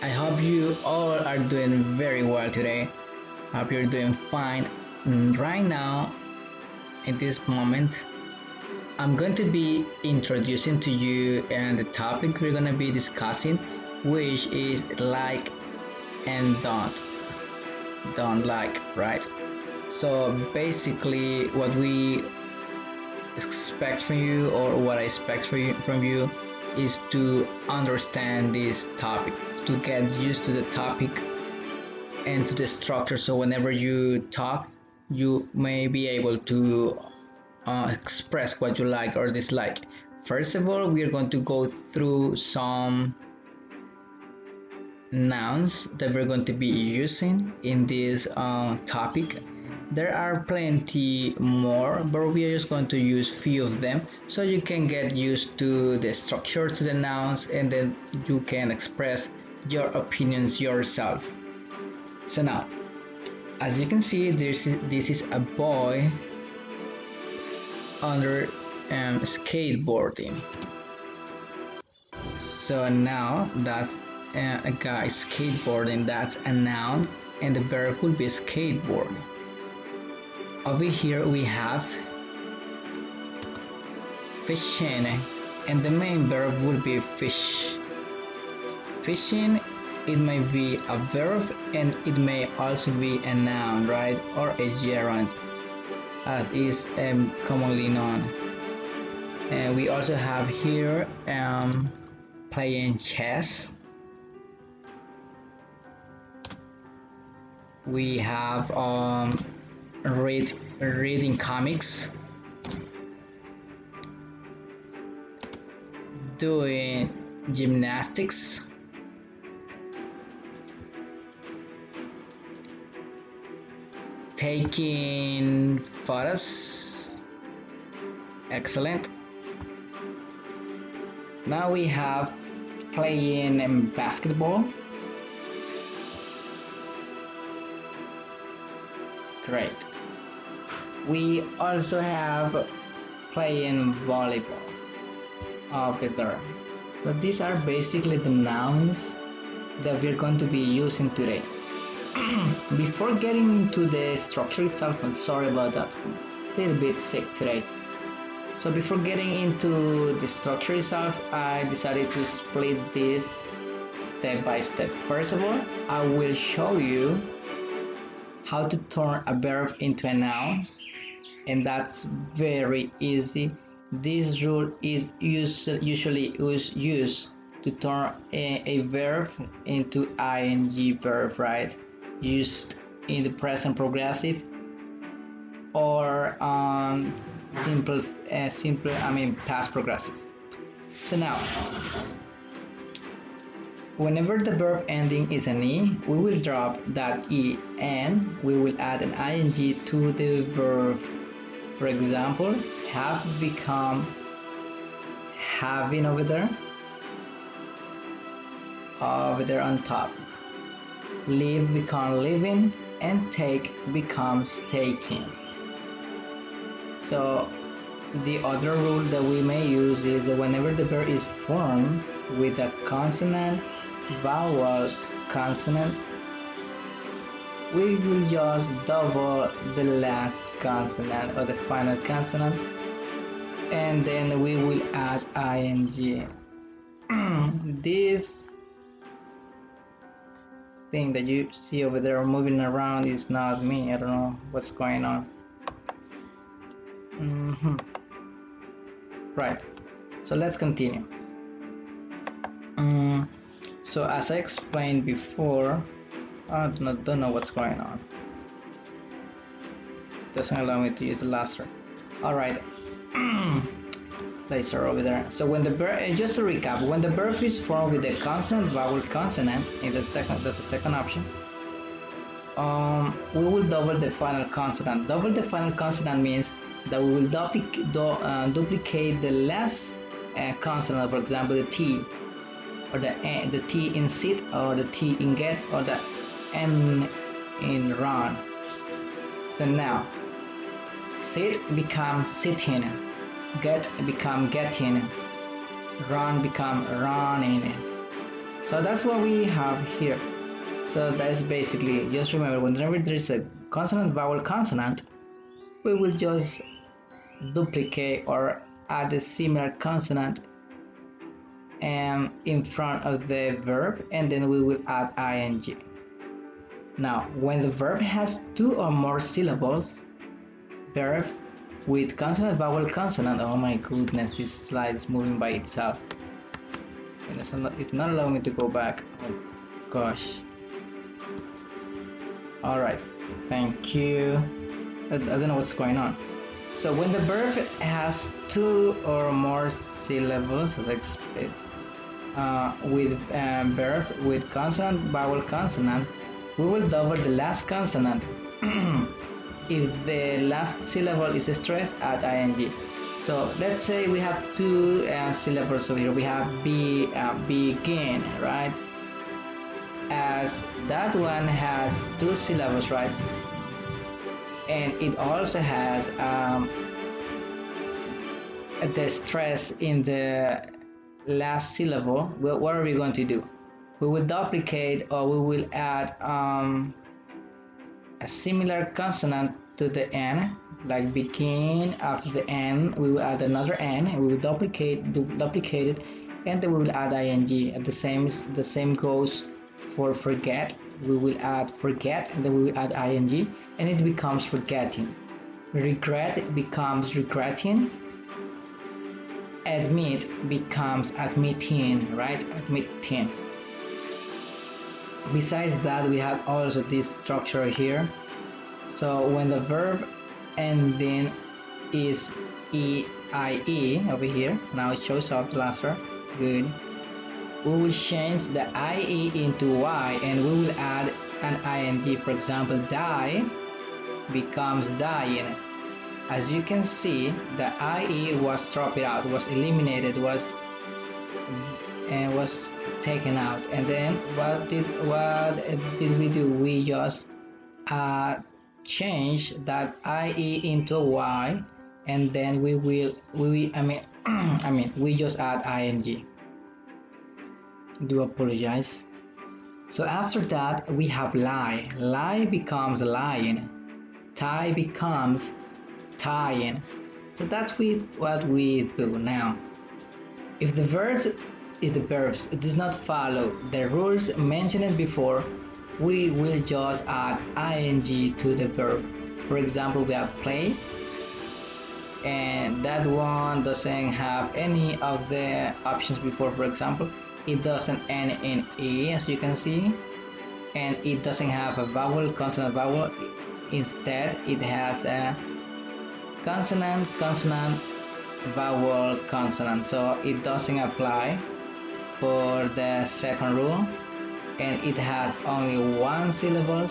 I hope you all are doing very well today. Hope you're doing fine. Right now, in this moment, I'm going to be introducing to you and the topic we're going to be discussing, which is like and don't like, right? So basically, what we expect from you, or what I expect from you, is to understand this topic, to get used to the topic and to the structure. So whenever you talk, you may be able to express what you like or dislike. First of all, we are going to go through some nouns that we're going to be using in this topic. There are plenty more, but we are just going to use few of them so you can get used to the structure to the nouns, and then you can express your opinions yourself. So now, as you can see, this is a boy under skateboarding. So now that's a guy skateboarding, that's a noun, and the verb would be skateboard. Over here we have fishing, and the main verb would be fish. Fishing, it may be a verb and it may also be a noun, right, or a gerund, as is commonly known. And we also have here playing chess. We have reading comics, doing gymnastics, taking photos. Excellent. Now we have playing basketball. Great. We also have playing volleyball over there. So these are basically the nouns that we're going to be using today. Before getting into the structure itself, I'm sorry about that, a little bit sick today. So before getting into the structure itself, I decided to split this step by step. First of all, I will show you how to turn a verb into a noun, and that's very easy. This rule is usually used to turn a verb into ing verb, right? Used in the present progressive or past progressive. So now, whenever the verb ending is an E, we will drop that E and we will add an ing to the verb. For example, have become having over there on top. Live become living, and take becomes taking. So the other rule that we may use is that whenever the verb is formed with a consonant, vowel, consonant, we will just double the last consonant or the final consonant, and then we will add ing. This thing that you see over there moving around is not me. I don't know what's going on. Right, so let's continue. So as I explained before, I don't know what's going on. Doesn't allow me to use the laser. Alright. Laser over there. So when the verb, just to recap, when the verb is formed with the consonant, vowel, consonant, that's the second option, we will double the final consonant. Double the final consonant means that we will duplicate the last consonant, for example the T, or the T in sit, or the T in get, or the N in run. So now, sit becomes sitting, get become getting, run become running. So that's what we have here. So that's basically, just remember, whenever there is a consonant, vowel, consonant, we will just duplicate or add a similar consonant in front of the verb, and then we will add ing. Now, when the verb has two or more syllables, verb with consonant, vowel, consonant. Oh my goodness, this slide is moving by itself. And it's not allowing me to go back. Oh gosh. Alright, thank you. I don't know what's going on. So when the verb has two or more syllables, as I explained, with verb with consonant, vowel, consonant, we will double the last consonant. If the last syllable is stressed, add ing. So let's say we have two syllables over here. We have begin, right? As that one has two syllables, right? And it also has the stress in the last syllable. Well, what are we going to do? We will duplicate, or we will add a similar consonant to the n, like begin. After the n, we will add another n, and we will duplicate it, and then we will add ing. The same goes for forget. We will add forget, and then we will add ing, and it becomes forgetting. Regret becomes regretting. Admit becomes admitting, right? Admitting. Besides that, we have also this structure here. So when the verb ending is EIE over here, now it shows up the last word. Good. We will change the IE into Y, and we will add an ing. For example, die becomes dying. As you can see, the IE was dropped out, was eliminated, was taken out. And then what did we do? We just change that IE into Y, and then we just add ing. Do apologize. So after that, we have lie. Lie becomes lying. Tie becomes tying. So that's what we do now. If the verbs does not follow the rules mentioned before, we will just add ing to the verb. For example, we have play, and that one doesn't have any of the options before. For example, it doesn't end in e, as you can see, and it doesn't have a vowel, consonant, vowel. Instead, it has a consonant, consonant, vowel, consonant. So it doesn't apply for the second rule, and it has only one syllable,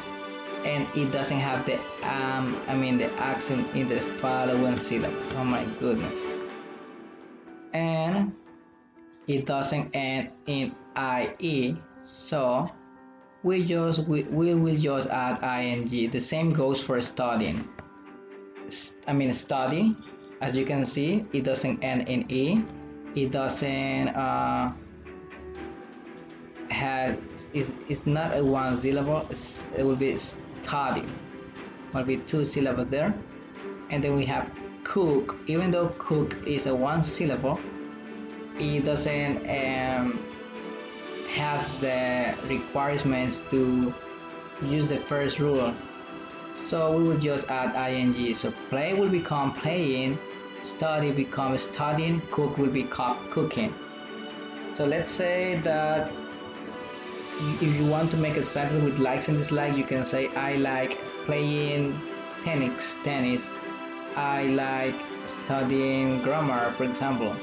and it doesn't have the the accent in the following syllable. Oh my goodness. And it doesn't end in IE, so we will just add ing. The same goes for studying. Study, as you can see, it doesn't end in E. It doesn't it's not a one syllable. It will be study. Will be two syllables there. And then we have cook. Even though cook is a one syllable, it doesn't has the requirements to use the first rule. So we will just add ing. So play will become playing, study becomes studying, cook will be cooking. So let's say that if you want to make a sentence with likes and dislikes, you can say I like playing tennis. I like studying grammar, for example.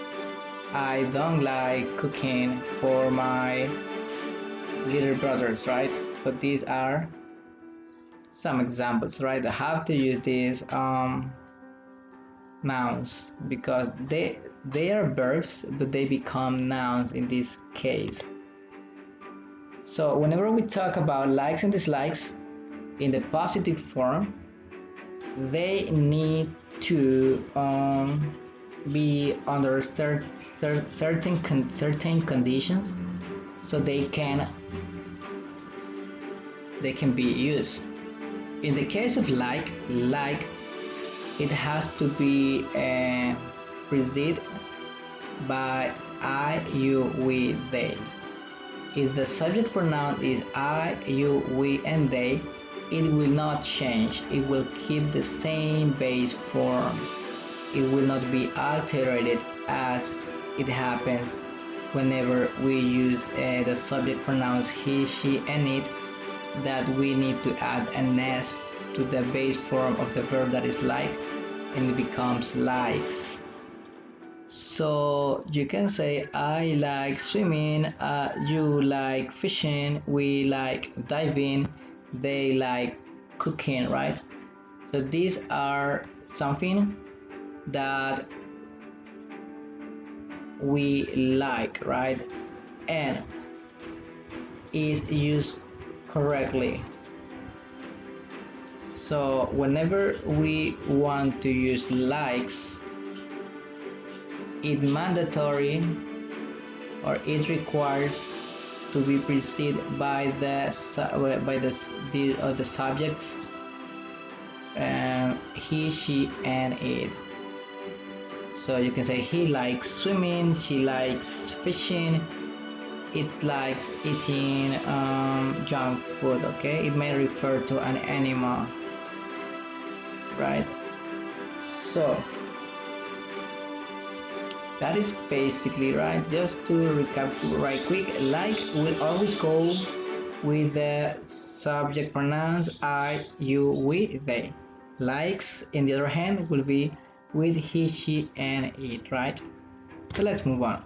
I don't like cooking for my little brothers, right? So these are some examples, right? How to use these nouns, because they are verbs, but they become nouns in this case. So whenever we talk about likes and dislikes in the positive form, they need to be under certain conditions. so they can be used. In the case of like, it has to be preceded by I, you, we, they. If the subject pronoun is I, you, we, and they, it will not change. It will keep the same base form. It will not be altered as it happens whenever we use the subject pronouns he, she, and it, that we need to add an s to the base form of the verb that is like, and it becomes likes. So you can say I like swimming, you like fishing, we like diving, they like cooking, right? So these are something that we like, right? And is used correctly. So whenever we want to use likes, it mandatory or it requires to be preceded by the subjects he, she, and it. So you can say he likes swimming, she likes fishing, it likes eating junk food. Okay, it may refer to an animal, right? So that is basically right. Just to recap right quick, like will always go with the subject pronouns I, you, we, they. Likes, in the other hand, will be with he, she, and it, right? So let's move on.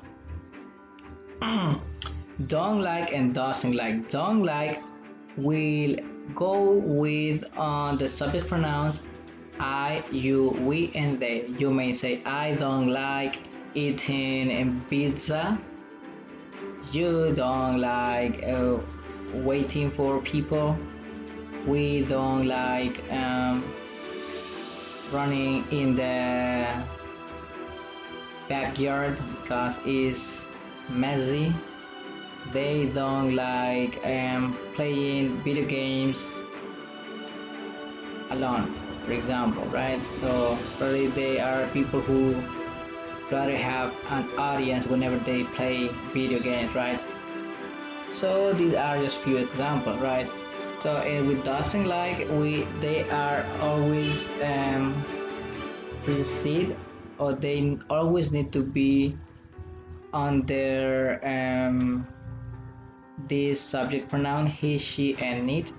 Don't like and doesn't like. Don't like will go with the subject pronouns I, you, we, and they. You may say I don't like eating pizza. You don't like waiting for people. We don't like running in the backyard because it's messy. They don't like playing video games alone, for example, right? So probably they are people who rather have an audience whenever they play video games, right? So these are just few examples, right? So with doesn't like, they are always precede, or they always need to be on their this subject pronoun he, she, and it.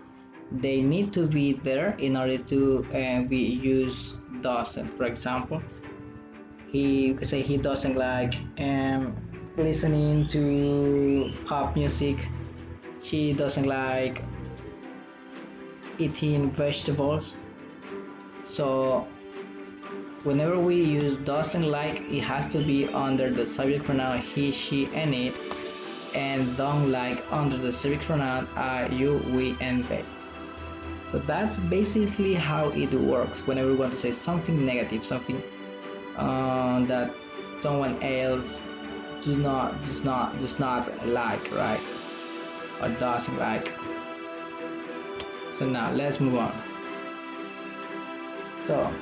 They need to be there in order to be used doesn't. For example, he could say he doesn't like listening to pop music. She doesn't like eating vegetables. So whenever we use doesn't like, it has to be under the subject pronoun he, she, and it, and don't like under the subject pronoun I, you, we, and they. So that's basically how it works whenever we want to say something negative, something that someone else does not like, right? Or doesn't like. So now let's move on. So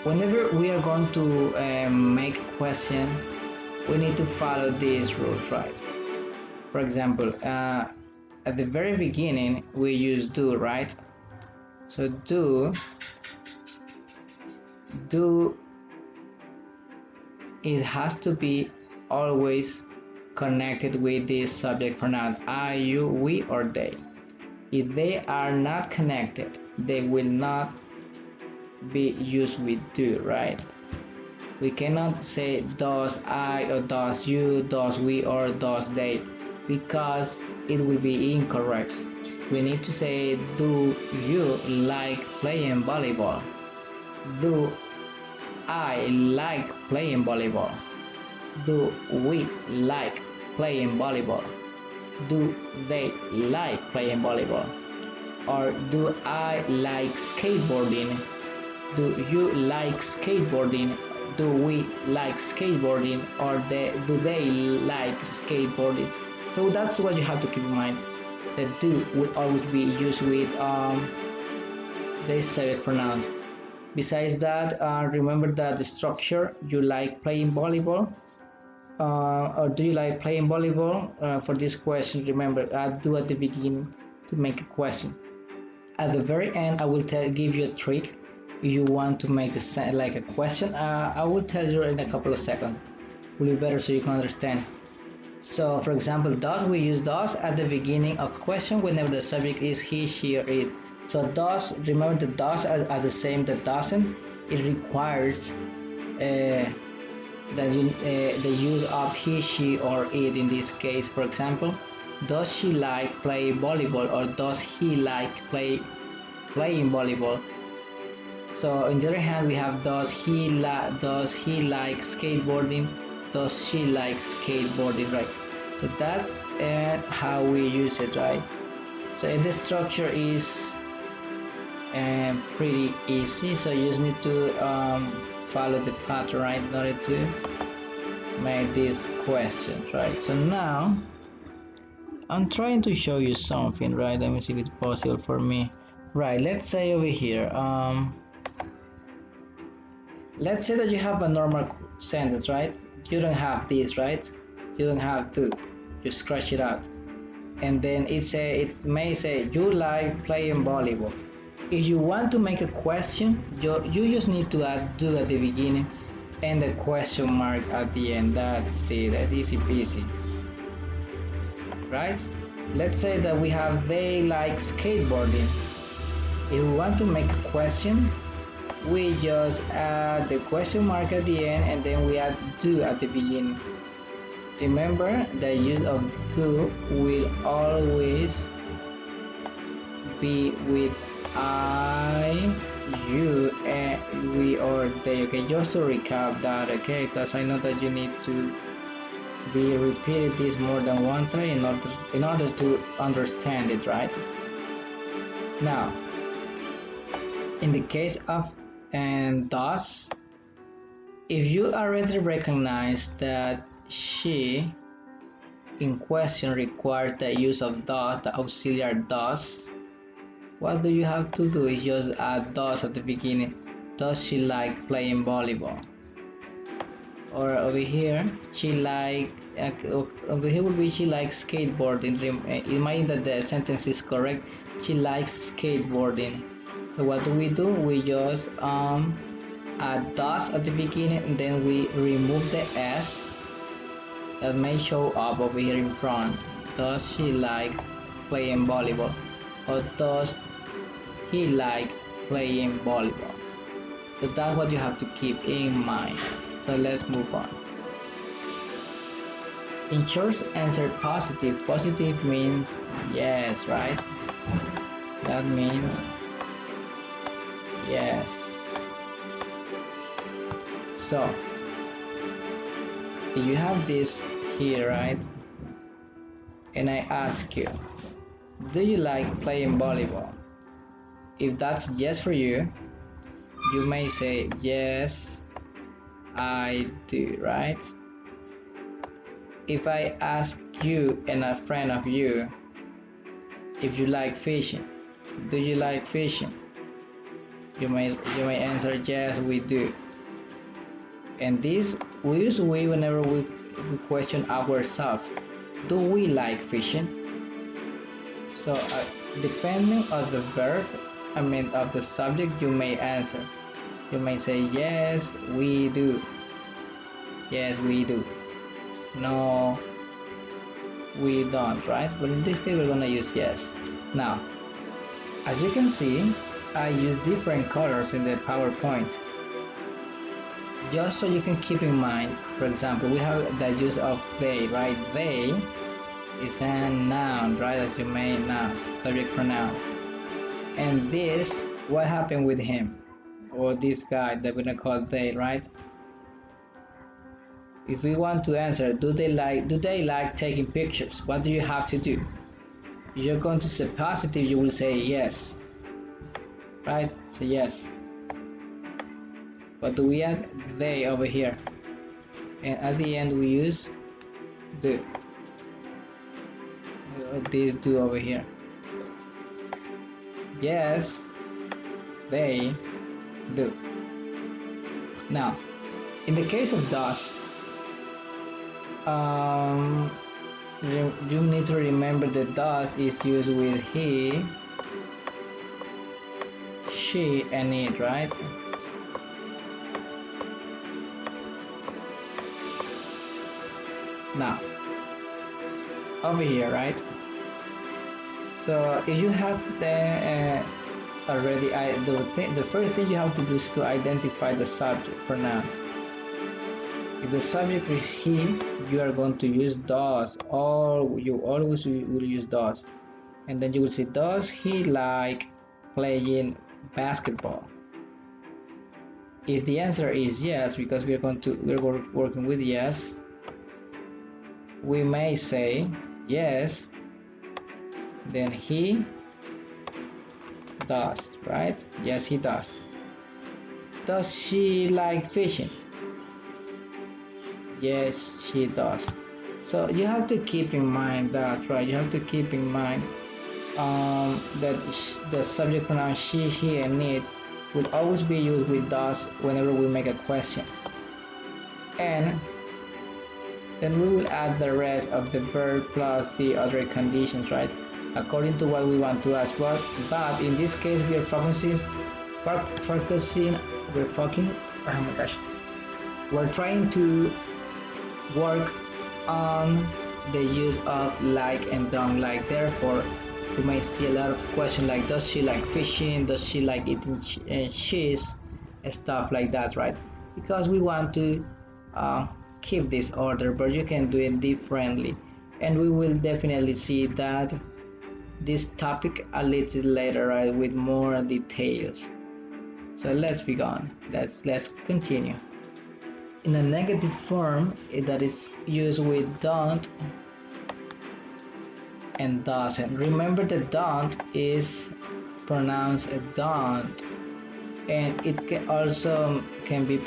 whenever we are going to make a question, we need to follow these rules, right? For example, at the very beginning we use do, right? So do it has to be always connected with this subject pronoun I, you, we, or they. If they are not connected, they will not be used with do, right? We cannot say does I, or does you, does we, or does they, because it will be incorrect. We need to say do you like playing volleyball? Do I like playing volleyball? Do we like playing volleyball? Do they like playing volleyball? Or do I like skateboarding? Do you like skateboarding? do we like skateboarding, or do they like skateboarding? So that's what you have to keep in mind. The do will always be used with the subject pronouns. Besides that, remember that the structure, you like playing volleyball, or do you like playing volleyball? For this question, remember, do at the beginning to make a question. At the very end, I will give you a trick. If you want to make the like a question, I will tell you in a couple of seconds. Will be better so you can understand. So, for example, does, we use does at the beginning of question whenever the subject is he, she, or it. So does, remember the does are the same that doesn't. It requires the use of he, she, or it. In this case, for example, does she like play volleyball, or does he like playing volleyball? So on the other hand, we have does he like skateboarding, does she like skateboarding, right? So that's how we use it, right? So the structure is pretty easy, so you just need to follow the pattern, right, in order to make these questions, right? So now I'm trying to show you something, right? Let me see if it's possible for me. Right, let's say over here, let's say that you have a normal sentence, right? You don't have this, right? You don't have to. You scratch it out, and then it may say you like playing volleyball. If you want to make a question, you just need to add do at the beginning and the question mark at the end. That's it. That's easy peasy, right? Let's say that we have they like skateboarding. If we want to make a question, we just add the question mark at the end, and then we add do at the beginning. Remember, the use of do will always be with I, you, and we, or they. Okay, just to recap that, okay, because I know that you need to be repeated this more than one time in order to understand it, right? Now, in the case of does, if you already recognize that she in question requires the use of does, the auxiliary does, what do you have to do? Is just add does at the beginning. Does she like playing volleyball? Or over here, she like over here would be she likes skateboarding. Imagine that the sentence is correct. She likes skateboarding. So what do? We just add does at the beginning, and then we remove the s that may show up over here in front. Does she like playing volleyball, or does he like playing volleyball? So that's what you have to keep in mind. So let's move on. Ensures answer positive. Positive means yes, right? That means yes. So you have this here, right? And I ask you, do you like playing volleyball? If that's yes for you, you may say yes, I do, right? If I ask you and a friend of you if you like fishing, do you like fishing? You may answer yes, we do. And this we use whenever we question ourselves, do we like fishing? So depending on the verb, of the subject, you may answer. You may say yes, we do. Yes, we do. No, we don't, right? But in this case, we're gonna use yes. Now, as you can see, I use different colors in the PowerPoint, just so you can keep in mind. For example, we have the use of they, right? They is a noun, right? As you may know, subject pronoun. And this, what happened with him, or this guy that we're gonna call they, right? If we want to answer, do they like taking pictures? What do you have to do? If you're going to say positive, you will say yes, right? Say yes. but we add they over here, and at the end we use do. These do over here. Yes, they do. Now, in the case of does, you need to remember that does is used with he, she, and it, right? Now, over here, right? So if you have the already, the first thing you have to do is to identify the subject pronoun. If the subject is he, you are going to use does. You always will use does, and then you will say, does he like playing basketball? If the answer is yes, because we're working with yes, we may say yes, then he does, right? Yes, he does. Does she like fishing? Yes, she does. So you have to keep in mind that, right? You have to keep in mind that the subject pronoun she, he, and it will always be used with does whenever we make a question. And then we will add the rest of the verb plus the other conditions, right? According to what we want to ask. But in this case, we're trying to work on the use of like and don't like. Therefore, you may see a lot of questions like, does she like fishing? Does she like eating cheese? And stuff like that, right? Because we want to keep this order, but you can do it differently, and we will definitely see that this topic a little later, right, with more details. So let's begin. Let's continue. In a negative form that is used with don't and doesn't. Remember that don't is pronounced don't, and it can also be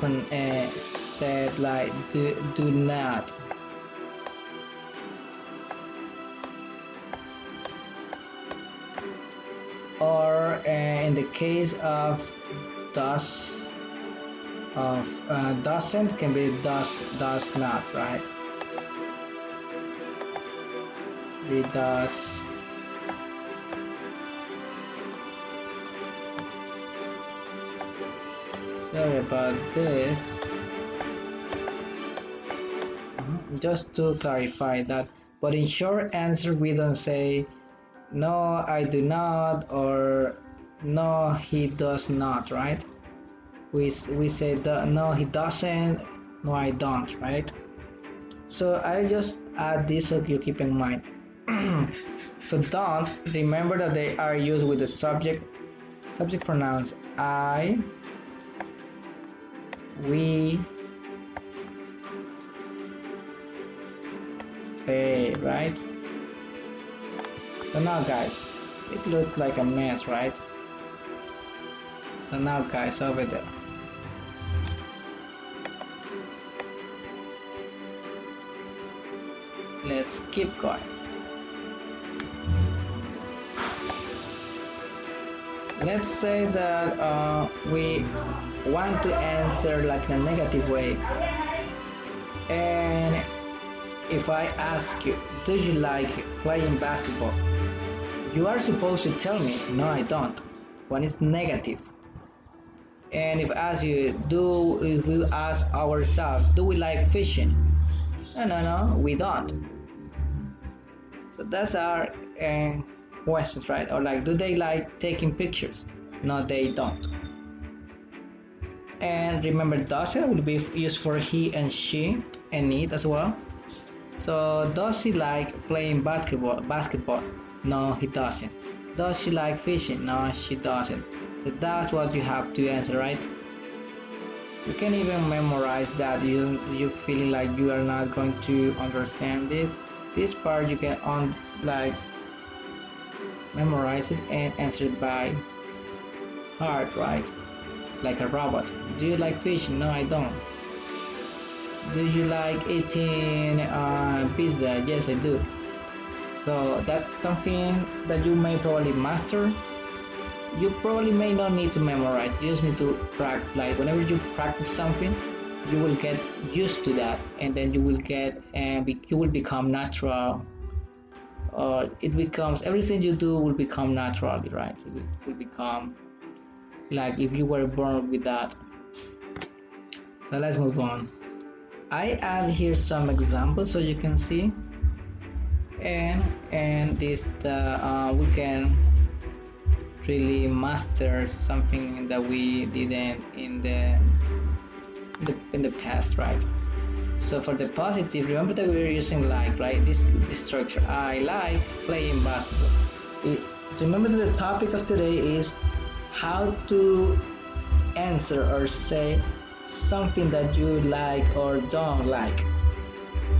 said like do not. Or in the case of doesn't, can be does not, right? The does. Sorry about this. Just to clarify that, but in short answer we don't say no I do not or no he does not, right? We say no he doesn't, no I don't, right? So I just add this so you keep in mind. So don't, remember that they are used with the subject pronouns I, we, they, right? So now guys, it looks like a mess, right? So now guys, over there, let's keep going. Let's say that we want to answer like in a negative way, and if I ask you, do you like playing basketball? You are supposed to tell me, no I don't, when it's negative. And if we ask ourselves, do we like fishing? No, we don't. So that's our questions, right? Or like, do they like taking pictures? No, they don't. And remember, doesn't will be used for he and she and it as well. So does he like playing basketball? No, he doesn't. Does she like fishing? No, she doesn't. So that's what you have to answer, right? You can even memorize that. You feeling like you are not going to understand this part, you can memorize it and answer it by heart, right? like a robot. Do you like fishing? No, I don't. Do you like eating pizza? Yes, I do. So that's something that you may probably master. You probably may not need to memorize, you just need to practice. Like whenever you practice something, you will get used to that, and then you will get you will become natural. It becomes, everything you do will become naturally, right? It will become like if you were born with that. So let's move on. I add here some examples so you can see, and this we can really master something that we didn't in the past, right? So for the positive, remember that we were using like, right? This structure. I like playing basketball. Remember that the topic of today is how to answer or say something that you like or don't like.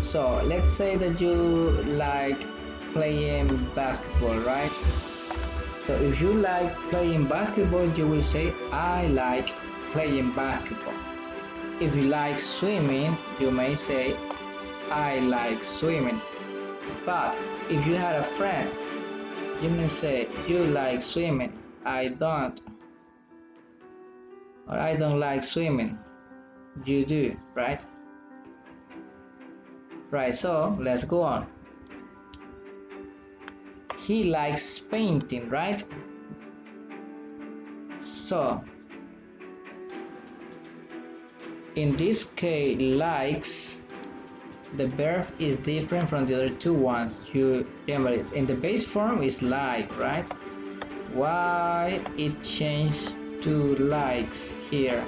So let's say that you like playing basketball, right? So if you like playing basketball, you will say I like playing basketball. If you like swimming, you may say I like swimming. But if you had a friend, you may say you like swimming, I don't. Or I don't like swimming, you do, right? Right, so let's go on. He likes painting, right? So in this case, likes, the verb is different from the other two ones. You remember it. In the base form is like, right? Why it changed to likes here?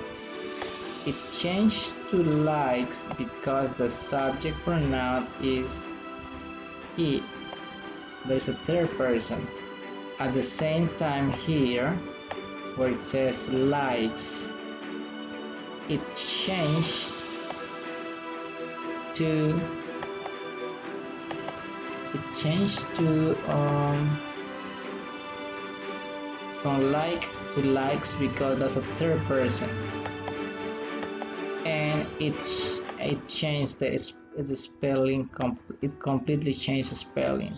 It changed to likes because the subject pronoun is he. There's a third person. At the same time here, where it says likes, it changed to from like to likes because that's a third person, and it changed the spelling. It completely changed the spelling.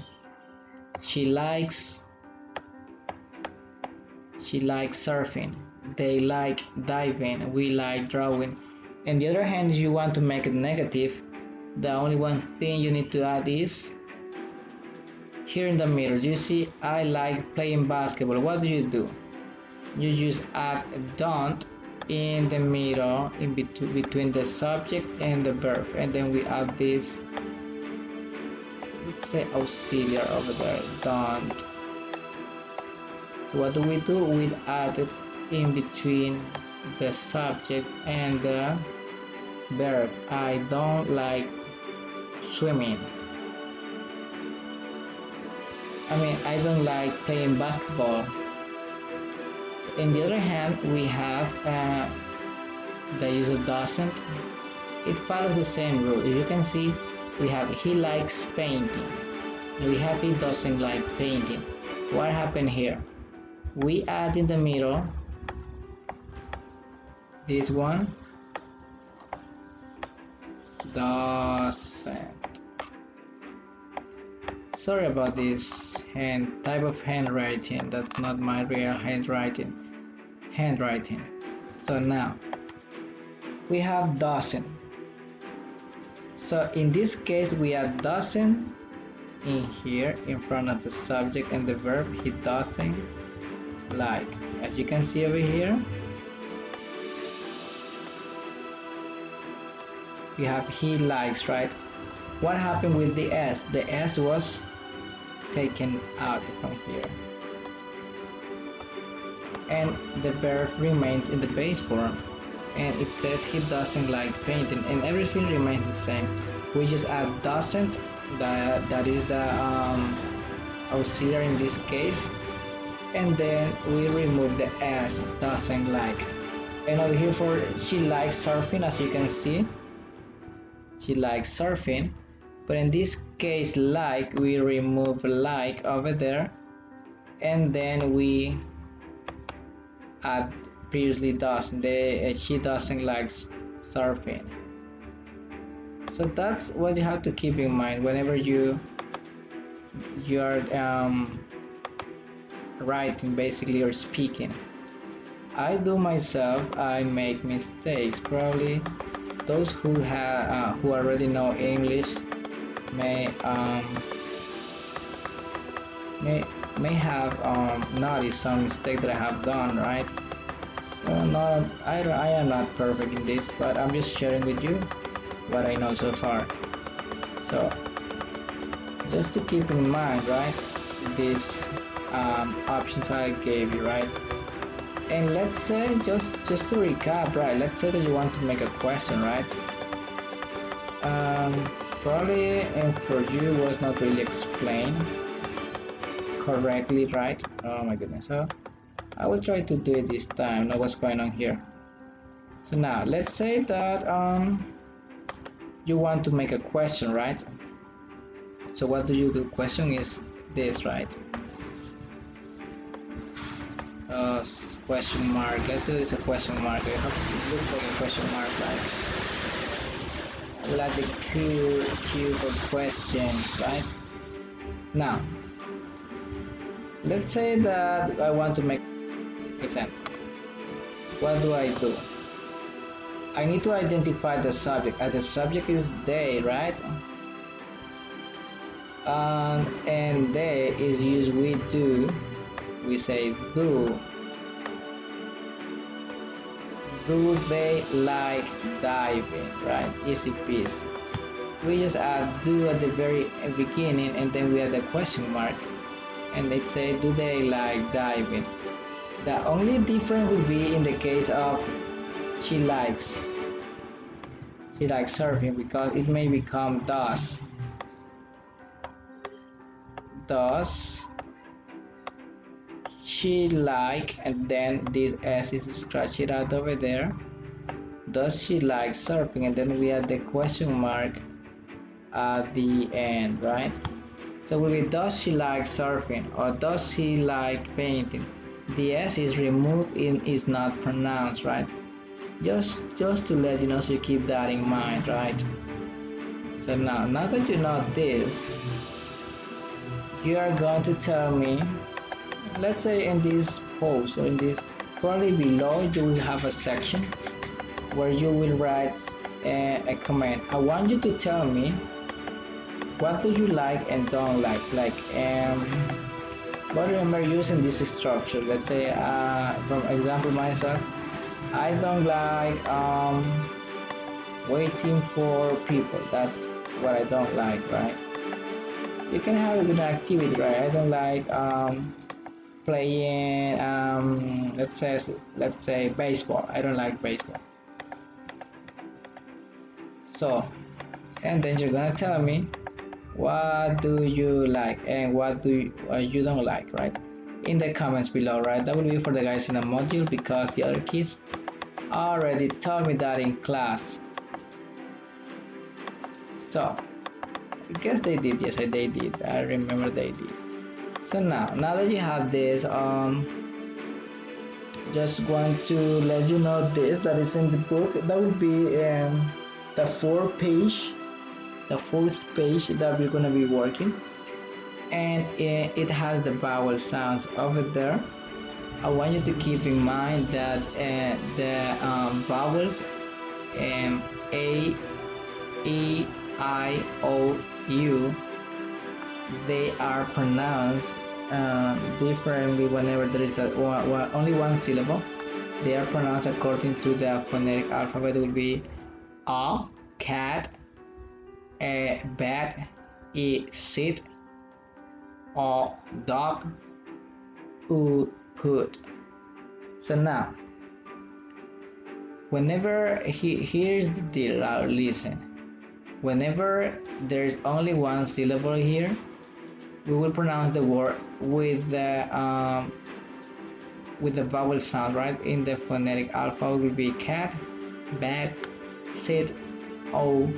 She likes surfing. They like diving. We like drawing. On the other hand, if you want to make it negative, the only one thing you need to add is here in the middle. You see I like playing basketball. What do? You just add don't in the middle, in between the subject and the verb, and then we add this, let's say auxiliary over there, don't. So what do? We add it in between the subject and the verb. I don't like swimming. I don't like playing basketball. On the other hand, we have the use of doesn't. It follows the same rule. If you can see, we have he likes painting. We have he doesn't like painting. What happened here? We add in the middle this one, doesn't. Sorry about this type of handwriting. That's not my real handwriting. So now we have doesn't. So in this case, we add doesn't in here in front of the subject and the verb. He doesn't like. As you can see over here, we have he likes, right? What happened with the S? The S was taken out from here, and the verb remains in the base form, and it says he doesn't like painting, and everything remains the same. We just add doesn't, that is the auxiliary in this case, and then we remove the S, doesn't like. And over here for she likes surfing, as you can see, she likes surfing. But in this case, like, we remove like over there, and then we add previously doesn't. She doesn't like surfing. So that's what you have to keep in mind whenever you're writing basically or speaking. I do myself, I make mistakes. Probably those who already know English may have noticed some mistake that I have done, right? So I am not perfect in this, but I'm just sharing with you what I know so far. So just to keep in mind, right, these options I gave you, right? And let's say just to recap, right? Let's say that you want to make a question, right? Probably and for you was not really explained correctly, right? Oh my goodness. So I will try to do it this time. Know what's going on here. So now let's say that you want to make a question, right? So what do you do? Question is this, right? Question mark. Let's say it's a question mark. It looks like a question mark, right? Like the queue for questions, right? Now let's say that I want to make a sentence. What do? I need to identify the subject, as the subject is they, right? And they is used with do. We say do they like diving, right? Easy piece. We just add do at the very beginning, and then we add the question mark, and they say do they like diving. The only difference would be in the case of she likes surfing, because it may become does she like, and then this s is scratch it out over there. Does she like surfing, and then we add the question mark at the end, right? So will be does she like surfing or does she like painting. The s is removed and is not pronounced, right? Just to let you know, so you keep that in mind, right? So now that you know this, you are going to tell me, let's say in this post or in this, probably below you will have a section where you will write a comment. I want you to tell me what do you like and don't like. But remember using this structure. Let's say from example myself, I don't like waiting for people. That's what I don't like, right? You can have a good activity, right? I don't like playing let's say baseball. I don't like baseball. So, and then you're gonna tell me what do you like and what do you don't like, right? In the comments below, right? That will be for the guys in the module, because the other kids already told me that in class. So I guess they did. Yes, they did. I remember they did. So now that you have this, just want to let you know this, that is in the book. That will be the fourth page that we're gonna be working, and it has the vowel sounds over there. I want you to keep in mind that the vowels A, E, I, O, U, they are pronounced differently whenever there is only one syllable. They are pronounced according to the phonetic alphabet. It will be A, cat, A, bat, E, sit, O, dog, U, put. So now, whenever here's the deal, now listen. Whenever there's only one syllable here, we will pronounce the word with the vowel sound, right? In the phonetic alphabet will be cat, bat, sit, o,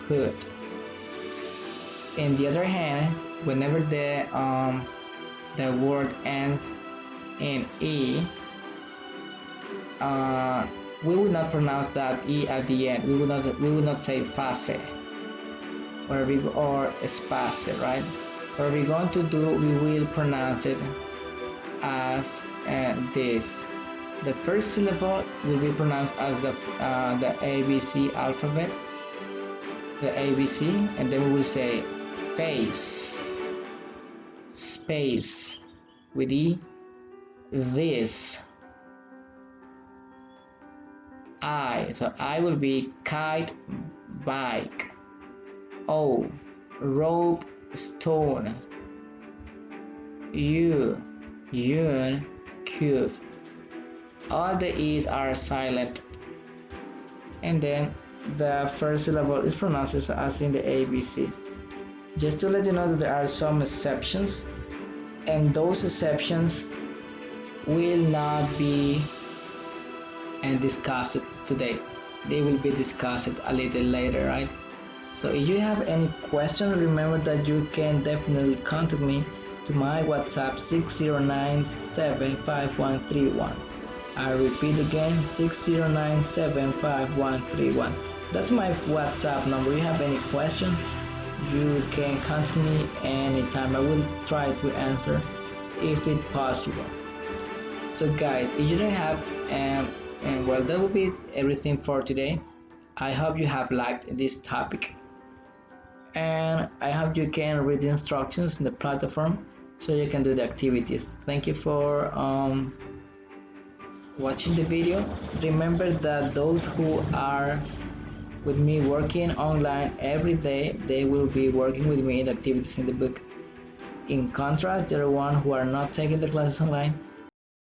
put. In the other hand, whenever the word ends in e, we would not pronounce that e at the end. We would not say face or espace, right? What we're going to do, we will pronounce it as this. The first syllable will be pronounced as the ABC alphabet, the ABC, and then we will say face, space with E, this, I, so I will be kite, bike, O, rope, stone, U, urn, cube. All the E's are silent, and then the first syllable is pronounced as in the ABC. Just to let you know that there are some exceptions, and those exceptions will not be discussed today. They will be discussed a little later, right? So if you have any questions, remember that you can definitely contact me to my WhatsApp 609-75131. I repeat again, 609-75131. That's my WhatsApp number. If you have any question, you can contact me anytime. I will try to answer if it's possible. So guys, if you don't have well, that will be everything for today. I hope you have liked this topic, and I hope you can read the instructions in the platform so you can do the activities. Thank you for watching the video. Remember that those who are with me working online every day, they will be working with me in the activities in the book. In contrast, there are one who are not taking the classes online,